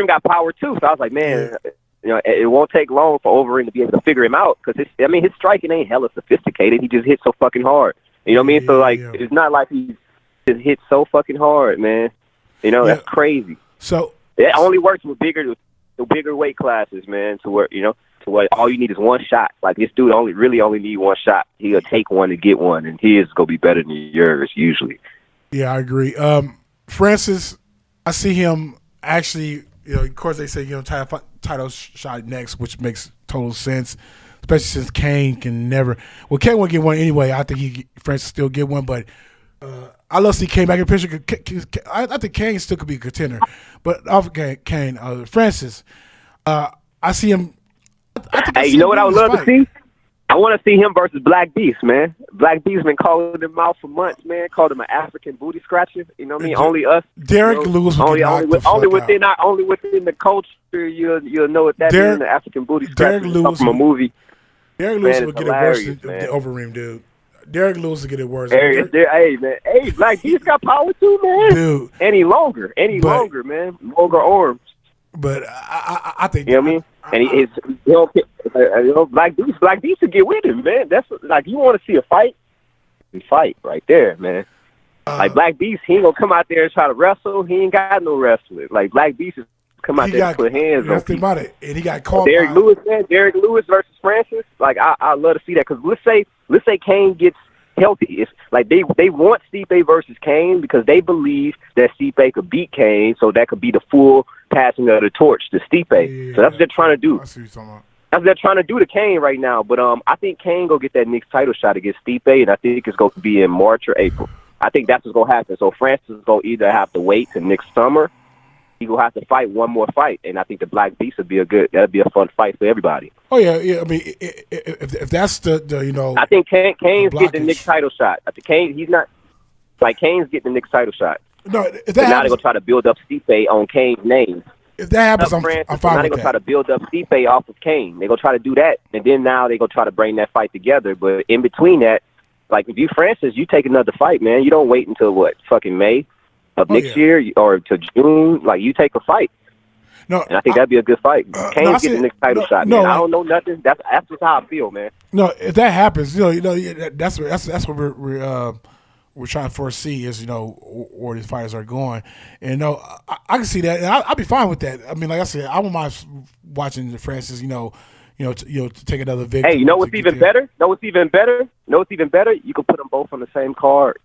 got power too. So I was like, man, it won't take long for Overeem to be able to figure him out because his striking ain't hella sophisticated. He just hits so fucking hard. You know what I mean? So it's not like he just hits so fucking hard, man. That's crazy. So it only works with bigger weight classes, man. To where all you need is one shot. Like this dude only need one shot. He'll take one to get one, and his gonna be better than yours usually. Yeah, I agree. Francis, I see him actually. Of course, they say title shot next, which makes total sense, especially since Kane can never. Well, Kane won't get one anyway. I think Francis still get one, but I love to see Kane back in the picture. I think Kane still could be a contender, but off Kane, Francis, I see him. I think Hey, you know what I would love to see? I want to see him versus Black Beast, man. Black Beast been calling him out for months, man. Called him an African booty scratcher. You know what I mean? Only us. Derek Lewis only within the culture, you'll know what that is. The African booty scratcher. Derek Lewis from a movie. Derek Lewis would get it worse than the Overeem dude. Derek Lewis would get it worse. Hey, man. Hey, Black Beast got power too, man. Dude. Any longer, man. Longer arms. But I think you know what I mean. And Black Beast to get with him, man. That's like you want to see a fight right there, man. Like Black Beast, he ain't gonna come out there and try to wrestle. He ain't got no wrestling. Like Black Beast is come out there and put hands on people. About it, and he got caught. Derek Lewis versus Francis. Like I love to see that because let's say Kane gets healthy. It's like they want Stipe versus Kane because they believe that Stipe could beat Kane, so that could be the full passing of the torch to Stipe. Yeah, so that's what they're trying to do. I see what you're talking about. That's what they're trying to do to Kane right now. But I think Kane go get that next title shot against Stipe, and I think it's going to be in March or April. I think that's what's going to happen. So Francis is going to either have to wait till next summer. He will have to fight one more fight, and I think the Black Beast would be that'd be a fun fight for everybody. Oh yeah. I mean, if that's the I think Kane's getting the next title shot. I think Kane's getting the next title shot. No, if that now they're gonna try to build up Stipe on Kane's name. If that happens, I'm fine with that. Now they're gonna try to build up Stipe off of Kane. They're gonna try to do that, and then now they're gonna try to bring that fight together. But in between that, like if you Francis, you take another fight, man. You don't wait until fucking May of next year or to June. Like you take a fight. No, and I think that'd be a good fight. Kane's getting the next title shot. Man. I don't know nothing. That's just how I feel, man. No, if that happens, that's what we're trying to foresee is where these fighters are going, and I can see that, and I'll be fine with that. I mean, like I said, I won't mind watching the Francis, to take another victory. Hey, what's even better? What's even better? You can put them both on the same card.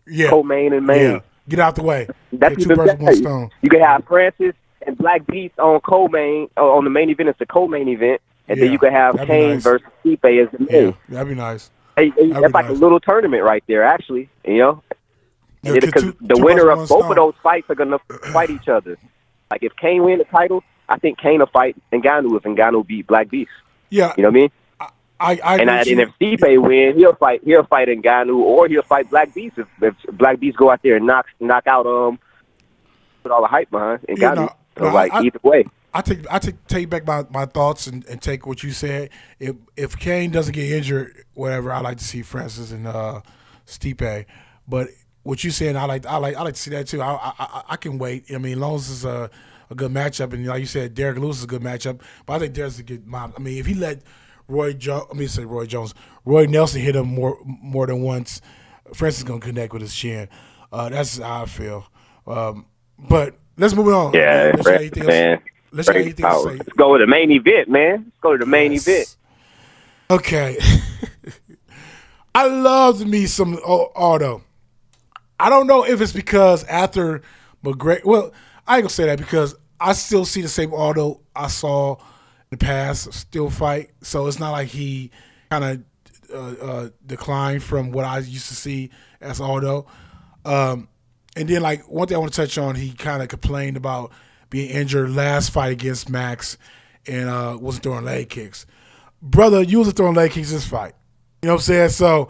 Yeah, co-main and main. Yeah. Get out the way. That's two birds with one stone. You can have Francis and Black Beast on co-main on the main event. It's a co-main event, and then you can have Kane versus Stipe as the main. Yeah, that'd be nice. That's like a little tournament right there, actually. Because the winner of both of those fights are gonna fight each other. Like if Kane win the title, I think Kane will fight Ngannou if Ngannou beat Black Beast. Yeah, you know what I mean. And if Stipe win, he'll fight Ngannou or he'll fight Black Beast if Black Beast go out there and knock out put all the hype behind Ngannou. Either way. I take back my thoughts and take what you said. If Kane doesn't get injured, whatever, I like to see Francis and Stipe. But what you saying, I like to see that too. I can wait. I mean, as long as it's a good matchup, and like you said, Derek Lewis is a good matchup. But I think Derek's a good. I mean, if he let Roy Nelson hit him more than once, Francis is gonna connect with his chin. That's how I feel. But let's move on. Yeah, man. Let's go to the main event, man. Let's go to the main event. Okay. I love me some Aldo. I don't know if it's because after McGregor. Well, I ain't gonna say that because I still see the same Aldo I saw in the past still fight. So it's not like he kind of declined from what I used to see as Aldo. And then, like, one thing I want to touch on, he kind of complained about being injured last fight against Max and wasn't throwing leg kicks. Brother, you wasn't throwing leg kicks this fight. You know what I'm saying? So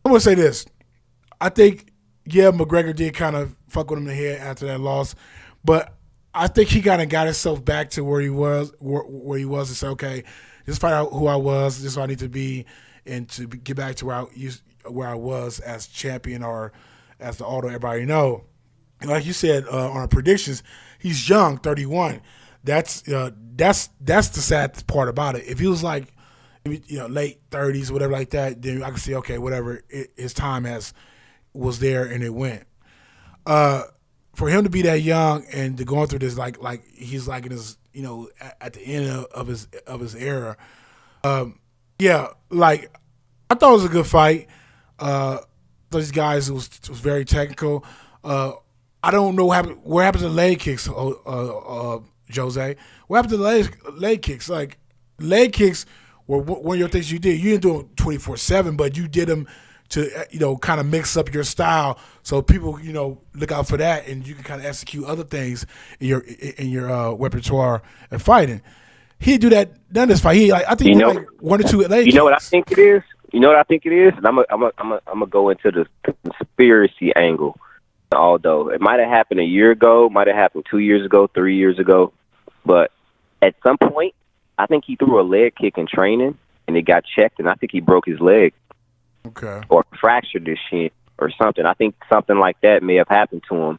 I'm going to say this. I think, McGregor did kind of fuck with him in the head after that loss, but I think he kind of got himself back to where he was and said, okay, this is who I was, this is who I need to be, and to get back to where I was as champion or as the Aldo everybody know. And like you said on our predictions, he's young, 31. That's the sad part about it. If he was like, late 30s, whatever like that, then I can say, okay, whatever. His time was there and it went. For him to be that young and to going through this like he's like in his at the end of his era, like I thought it was a good fight. those guys was very technical. I don't know what happened to leg kicks, Jose. What happened to leg kicks? Like leg kicks were one of your things you did. You didn't do them 24/7, but you did them to kind of mix up your style, so people look out for that, and you can kind of execute other things in your repertoire and fighting. He do that none of this fight. I think he did like one or two leg kicks. You know what I think it is? You know what I think it is? And I'm gonna go into the conspiracy angle. Although it might have happened a year ago, might have happened 2 years ago, 3 years ago, but at some point, I think he threw a leg kick in training, and it got checked, and I think he broke his leg. Okay. Or fractured his shin or something. I think something like that may have happened to him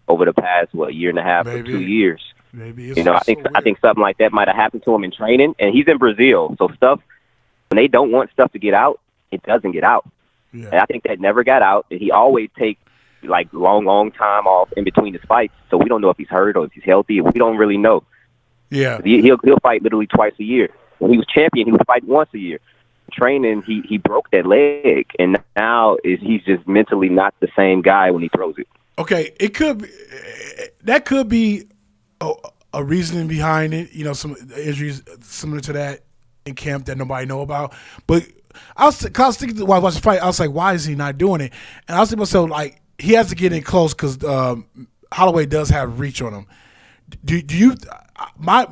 over the past year and a half or 2 years. Maybe I think something like that might have happened to him in training, and he's in Brazil, so stuff when they don't want stuff to get out, it doesn't get out. Yeah. And I think that never got out, and he always takes like long time off in between his fights, so we don't know if he's hurt or if he's healthy. We don't really know. Yeah, he'll fight literally twice a year. When he was champion, he would fight once a year. Training, he broke that leg, and now he's just mentally not the same guy when he throws it. Okay, that could be a reasoning behind it. Some injuries similar to that in camp that nobody know about. But I was thinking while I watched the fight, I was like, why is he not doing it? And I was thinking to myself, like, he has to get in close because Holloway does have reach on him. Do you? My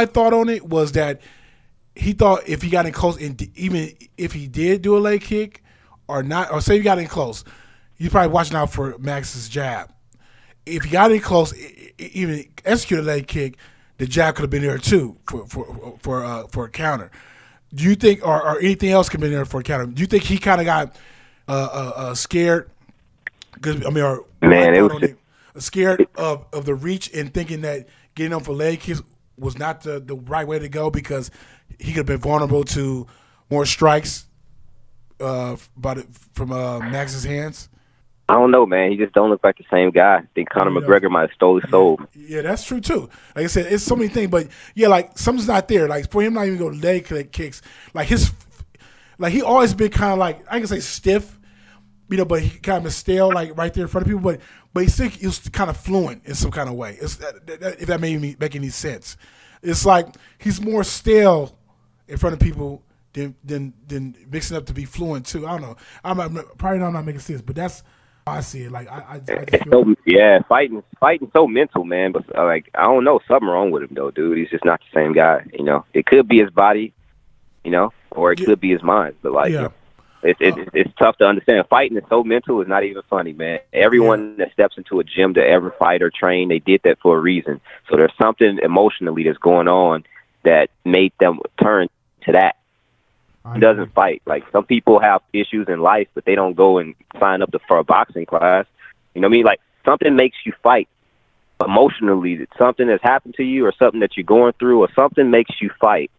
thought on it was that he thought if he got in close, and even if he did do a leg kick or not, or say he got in close, he's probably watching out for Max's jab. If he got in close, even execute a leg kick, the jab could have been there too for a counter. Do you think, or anything else could have been there for a counter? Do you think he kind of got scared? Scared of the reach and thinking that getting on for leg kicks was not the right way to go because he could have been vulnerable to more strikes from Max's hands? I don't know, man. He just don't look like the same guy. I think Conor McGregor might have stole his soul. Yeah, that's true too. Like I said, it's so many things, but yeah, like something's not there. Like for him not even go leg kicks, he always been kind of like, I can say stiff, but he kind of stale, like right there in front of people. But he was kind of fluent in some kind of way. If that make any sense, it's like he's more stale in front of people than mixing up to be fluent too. I don't know. I'm not making sense, but that's how I see it. Like I just feel fighting so mental, man. But I don't know, something wrong with him though, dude. He's just not the same guy. It could be his body, or it could be his mind. But it's tough to understand. Fighting is so mental. It's not even funny, man. Everyone that steps into a gym to ever fight or train, they did that for a reason. So there's something emotionally that's going on that made them turn to that. He doesn't fight. Like some people have issues in life, but they don't go and sign up for a boxing class. You know what I mean? Like something makes you fight emotionally. Something that's happened to you, or something that you're going through, or something makes you fight.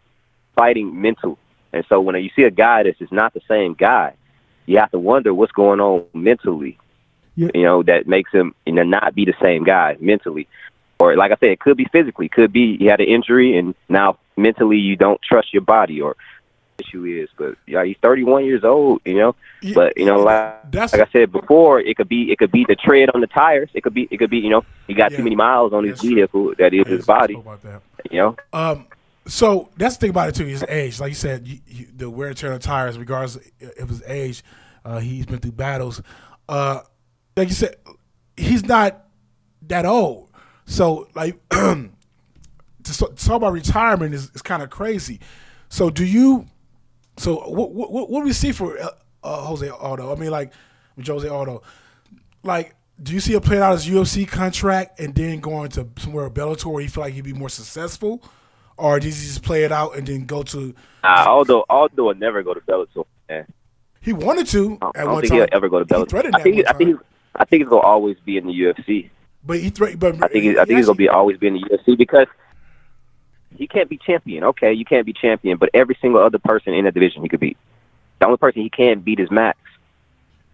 Fighting mental. And so when you see a guy that's just not the same guy, you have to wonder what's going on mentally. Yeah. That makes him not be the same guy mentally. Or like I said, it could be physically. It could be he had an injury and now mentally you don't trust your body or issue is. But he's 31 years old, But like I said before, it could be the tread on the tires. It could be he got too many miles on his vehicle that is his body. So that's the thing about it too. His age, like you said, the wear and tear on tires, regardless of his age, he's been through battles. Like you said, he's not that old. So like to talk about retirement is kind of crazy. So what do we see for Jose Aldo? I mean, like Jose Aldo, like. Do you see him playing out his UFC contract and then going to somewhere Bellator where you feel like he'd be more successful? Or does he just play it out and then go to Aldo will never go to Bellator, man. He wanted to at one time. I don't think he'll ever go to Bellator. I think he's gonna always be in the UFC. But he threatened. I think he's gonna always be in the UFC because he can't be champion. Okay, you can't be champion, but every single other person in the division he could beat. The only person he can't beat is Max.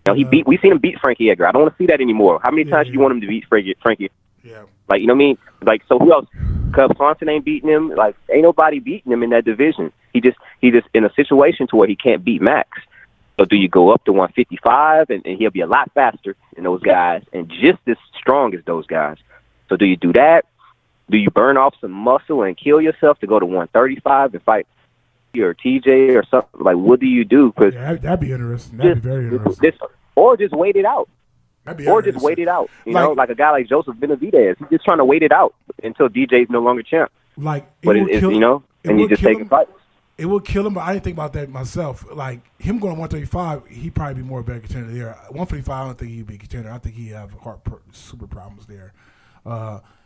We've seen him beat Frankie Edgar. I don't want to see that anymore. How many times do you want him to beat Frankie? Yeah. Like, you know what I mean? Like, so who else? Cub Swanson ain't beating him. Like, ain't nobody beating him in that division. He just in a situation to where he can't beat Max. So do you go up to 155 and he'll be a lot faster than those guys and just as strong as those guys? So do you do that? Do you burn off some muscle and kill yourself to go to 135 and fight or TJ or something? Like, what do you do? Cause that'd be interesting. That'd be very interesting. Or just wait it out. Or just wait it out. You know, like a guy like Joseph Benavidez. He's just trying to wait it out until DJ's no longer champ. Like, but you know, and you just take a fight. It would kill him, but I didn't think about that myself. Like, him going to 135, he'd probably be more better contender there. 155, I don't think he'd be a contender. I think he'd have super problems there.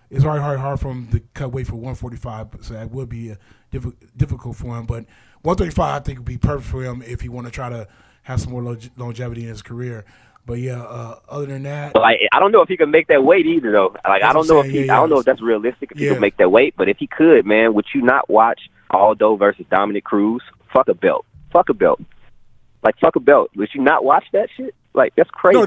It's hard for him to cut weight for 145, so that would be difficult for him. But 135, I think, would be perfect for him if he want to try to have some more longevity in his career. But yeah, other than that, like, I don't know if he can make that weight either, though. Like, I don't know if I don't know if that's realistic if he can make that weight. But if he could, man, would you not watch Aldo versus Dominic Cruz? Fuck a belt. Like, fuck a belt. Would you not watch that shit? Like, that's crazy.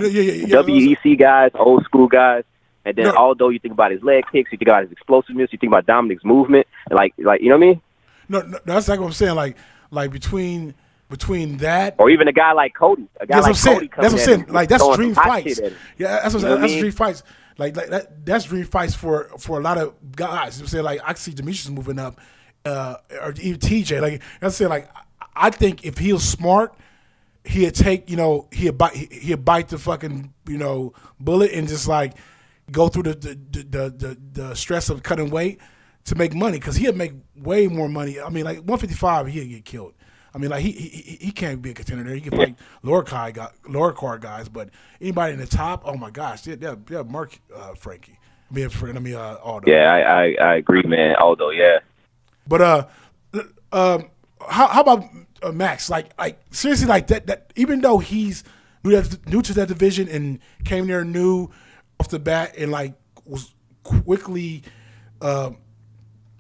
No, WEC guys, old school guys. And then Aldo, you think about his leg kicks, you think about his explosiveness, you think about Dominic's movement, like you know what I mean? No, that's like what I'm saying. Like between that, or even a guy like Cody, Cody. That's what I'm saying. Like, that's dream fights. Yeah, that's dream fights. Like that's dream fights for a lot of guys. I'm saying, like, I see Demetrius moving up, or even TJ. Like, I'm saying, like, I think if he was smart, he'd take, he'd bite the fucking, bullet and just, like, go through the stress of cutting weight to make money, because he'd make way more money. I mean, like, 155, he'd get killed. I mean, like, he can't be a contender there. He can fight lower card guys, but anybody in the top, oh my gosh, they'll mark Frankie. Aldo. Yeah, I agree, man. Aldo, yeah. But how about Max? Like seriously, like that. Even though he's new to that division and came there new off the bat and, like, was quickly.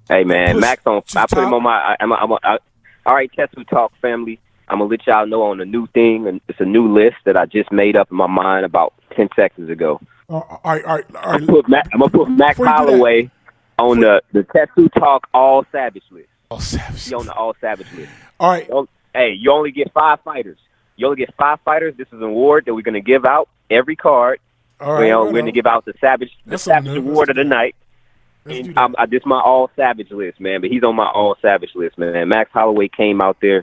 Hey man, Max on. I put him on my. All right, TETSU Talk family. I'm gonna let y'all know on a new thing, and it's a new list that I just made up in my mind about 10 seconds ago. All right. I'm gonna put Max Holloway on the TETSU Talk All Savage list. All Savage. He on the All Savage list. All right. Hey, you only get 5 fighters. This is an award that we're gonna give out every card. All right. We're gonna give out the Savage Award of the night. This is my All Savage list, man. But he's on my All Savage list, man. Max Holloway came out there.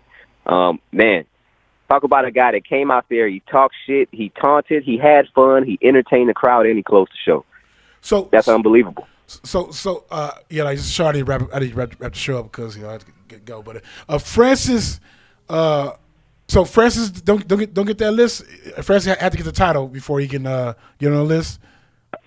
Man, talk about a guy that came out there. He talked shit. He taunted. He had fun. He entertained the crowd, and he closed the show. So that's unbelievable. Yeah, like, just I need to wrap the show up because I have to go. But Francis, so Francis don't get that list. Francis had to get the title before he can get on the list.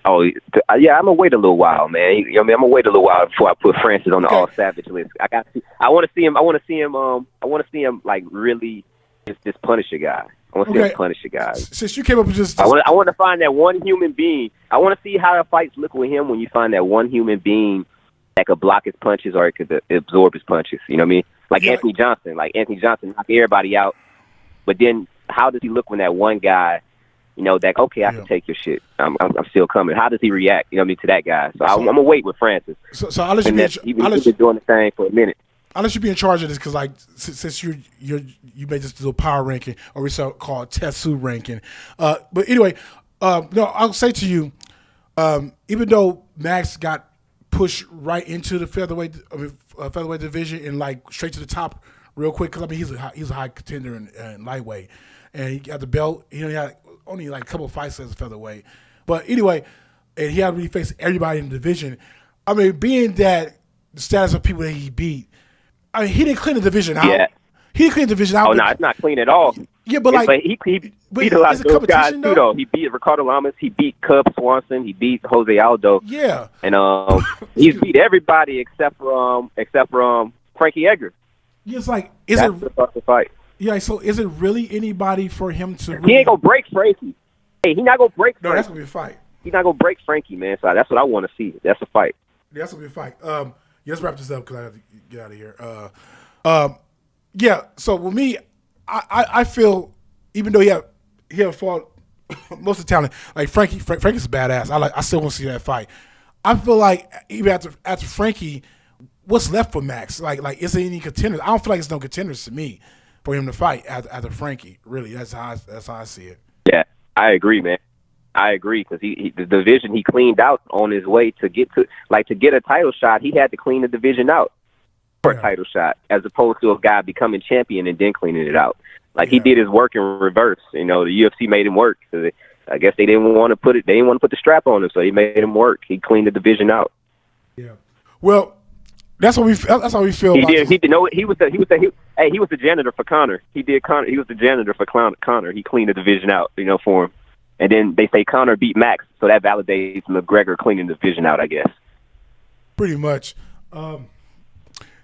Oh yeah, I'm gonna wait a little while, man. I'm gonna wait a little while before I put Francis on the All Savage list. I want to see him like really just punish a guy. I want to see him punish a guy. Since you came up with just I want to find that one human being. I want to see how the fights look with him when you find that one human being that could block his punches or it could absorb his punches. You know what I mean? Like Anthony Johnson. Like Anthony Johnson knocked everybody out, but then how does he look when that one guy? That, okay, I can take your shit. I'm still coming. How does he react, to that guy? So I'm going to wait with Francis. So I'll let you he's been doing the thing for a minute. I'll let you be in charge of this because, like, since you made this little power ranking, or we called TETSU ranking. But anyway, I'll say to you, even though Max got pushed right into the featherweight division and, like, straight to the top real quick, because, I mean, he's a high contender in lightweight. And he got the belt. He had only like a couple of fights as a featherweight. But anyway, and he had really faced everybody in the division. I mean, being that the status of people that he beat, I mean, he didn't clean the division out. Yeah. He didn't clean the division out. Oh, no, it's not clean at all. Yeah, but like... he beat a lot of those guys, too, though. He beat Ricardo Lamas. He beat Cub Swanson. He beat Jose Aldo. Yeah. And he's beat everybody except for Frankie Edgar. Yeah, it's like... That's the fucking fight. Yeah, so is it really anybody for him to... He ain't going to break Frankie. Hey, he's not going to break Frankie. No, that's going to be a fight. He's not going to break Frankie, man. So that's what I want to see. That's a fight. Yeah, that's going to be a fight. Let's wrap this up because I have to get out of here. Yeah, so with me, I feel, even though he have fought most of the talent, like Frankie's a badass. I still want to see that fight. I feel like even after Frankie, what's left for Max? Like is there any contenders? I don't feel like it's no contenders to me. for him to fight after Frankie. Really, that's how I see it. Yeah, I agree, man. I agree because the division he cleaned out on his way to get a title shot. He had to clean the division out for a title shot, as opposed to a guy becoming champion and then cleaning it out. Like he did his work in reverse. You know, the UFC made him work. I guess they didn't want to put the strap on him, so he made him work. He cleaned the division out. Yeah. Well, that's how we feel. He was the janitor for Connor. He was the janitor for Connor. He cleaned the division out, for him. And then they say Connor beat Max, so that validates McGregor cleaning the division out, I guess. Pretty much.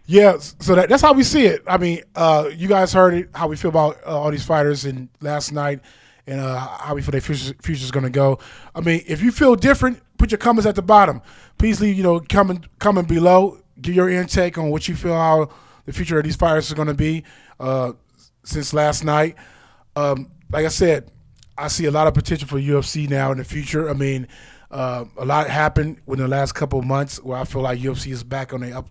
Yeah, so that's how we see it. I mean, you guys heard it, how we feel about all these fighters in last night, and how we feel their future's going to go. I mean, if you feel different, put your comments at the bottom. Please leave, comment below. Give your intake on what you feel how the future of these fighters is going to be since last night. Like I said, I see a lot of potential for UFC now in the future. I mean, a lot happened within the last couple of months where I feel like UFC is back on the up,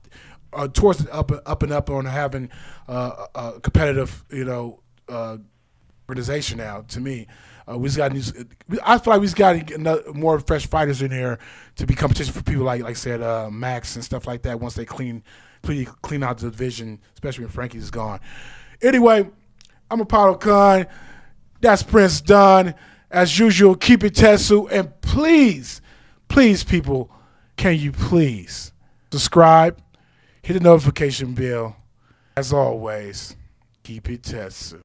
towards the up and up on having a competitive, organization now. To me, I feel like we just got more fresh fighters in here to be competition for people like I said, Max and stuff like that. Once they clean out the division, especially when Frankie's gone. Anyway, I'm Apollo Kahn. That's Prince Dunn. As usual, keep it TETSU. And please, people, can you please subscribe, hit the notification bell. As always, keep it TETSU.